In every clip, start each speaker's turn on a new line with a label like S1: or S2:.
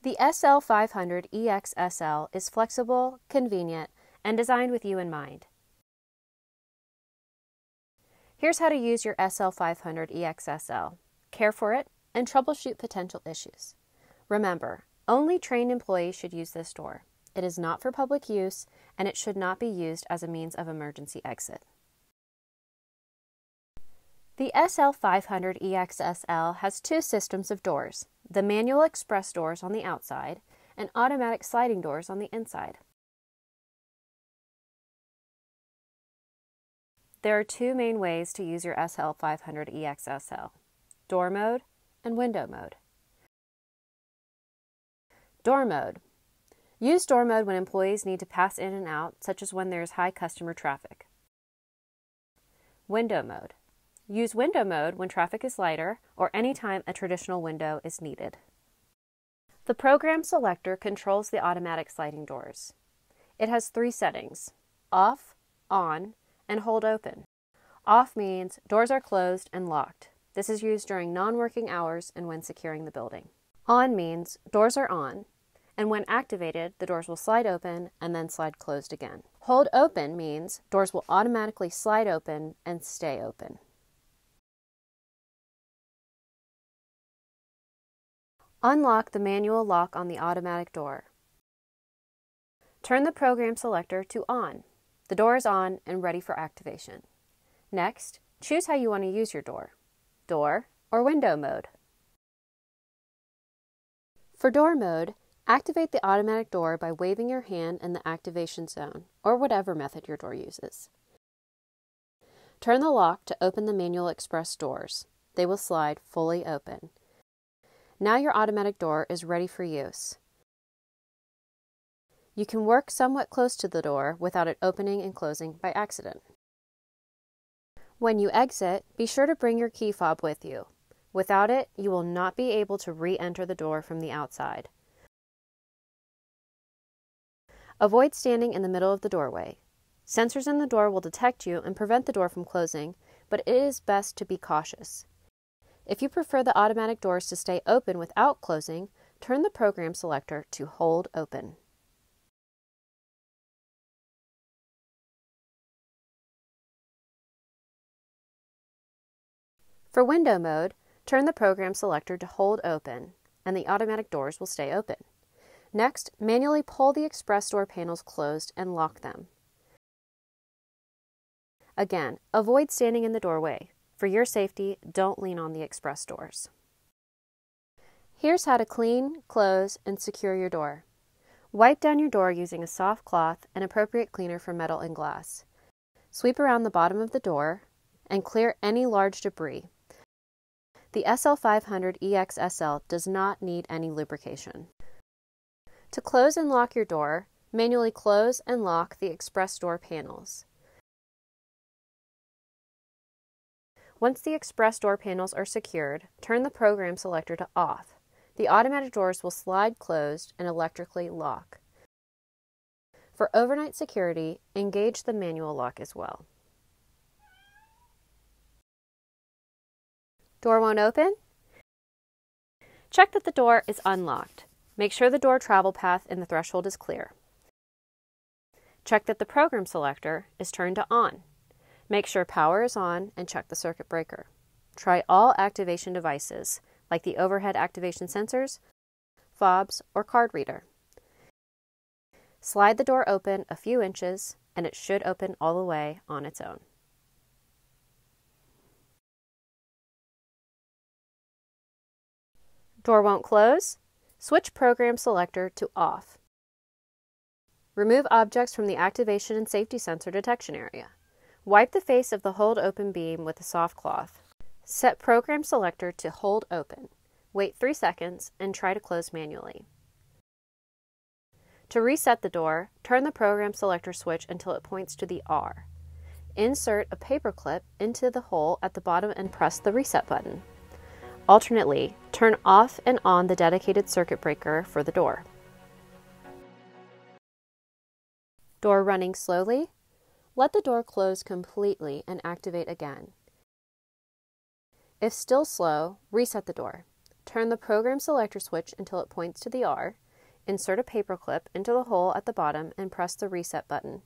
S1: The SL500 EX-SL is flexible, convenient, and designed with you in mind. Here's how to use your SL500 EX-SL, care for it, and troubleshoot potential issues. Remember, only trained employees should use this door. It is not for public use, and it should not be used as a means of emergency exit. The SL500 EX-SL has two systems of doors, the manual express doors on the outside and automatic sliding doors on the inside. There are two main ways to use your SL500 EX-SL, door mode and window mode. Door mode. Use door mode when employees need to pass in and out, such as when there is high customer traffic. Window mode. Use window mode when traffic is lighter or anytime a traditional window is needed. The program selector controls the automatic sliding doors. It has three settings: off, on, and hold open. Off means doors are closed and locked. This is used during non-working hours and when securing the building. On means doors are on, and when activated, the doors will slide open and then slide closed again. Hold open means doors will automatically slide open and stay open. Unlock the manual lock on the automatic door. Turn the program selector to on. The door is on and ready for activation. Next, choose how you want to use your door or window mode. For door mode, activate the automatic door by waving your hand in the activation zone or whatever method your door uses. Turn the lock to open the manual express doors. They will slide fully open. Now your automatic door is ready for use. You can work somewhat close to the door without it opening and closing by accident. When you exit, be sure to bring your key fob with you. Without it, you will not be able to re-enter the door from the outside. Avoid standing in the middle of the doorway. Sensors in the door will detect you and prevent the door from closing, but it is best to be cautious. If you prefer the automatic doors to stay open without closing, turn the program selector to hold open. For window mode, turn the program selector to hold open, and the automatic doors will stay open. Next, manually pull the express door panels closed and lock them. Again, avoid standing in the doorway. For your safety, don't lean on the express doors. Here's how to clean, close, and secure your door. Wipe down your door using a soft cloth and appropriate cleaner for metal and glass. Sweep around the bottom of the door and clear any large debris. The SL500 EX-SL does not need any lubrication. To close and lock your door, manually close and lock the express door panels. Once the express door panels are secured, turn the program selector to off. The automatic doors will slide closed and electrically lock. For overnight security, engage the manual lock as well. Door won't open? Check that the door is unlocked. Make sure the door travel path in the threshold is clear. Check that the program selector is turned to on. Make sure power is on and check the circuit breaker. Try all activation devices, like the overhead activation sensors, fobs, or card reader. Slide the door open a few inches, and it should open all the way on its own. Door won't close? Switch program selector to off. Remove objects from the activation and safety sensor detection area. Wipe the face of the hold open beam with a soft cloth. Set program selector to hold open. Wait 3 seconds and try to close manually. To reset the door, turn the program selector switch until it points to the R. Insert a paper clip into the hole at the bottom and press the reset button. Alternately, turn off and on the dedicated circuit breaker for the door. Door running slowly? Let the door close completely and activate again. If still slow, reset the door. turn the program selector switch until it points to the R, insert a paper clip into the hole at the bottom and press the reset button.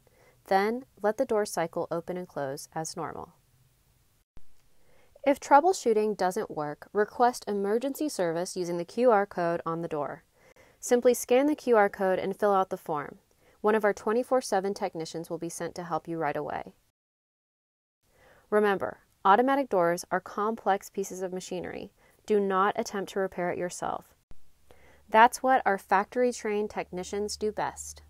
S1: Then, let the door cycle open and close as normal. If troubleshooting doesn't work, request emergency service using the QR code on the door. Simply scan the QR code and fill out the form. One of our 24/7 technicians will be sent to help you right away. Remember, automatic doors are complex pieces of machinery. Do not attempt to repair it yourself. That's what our factory-trained technicians do best.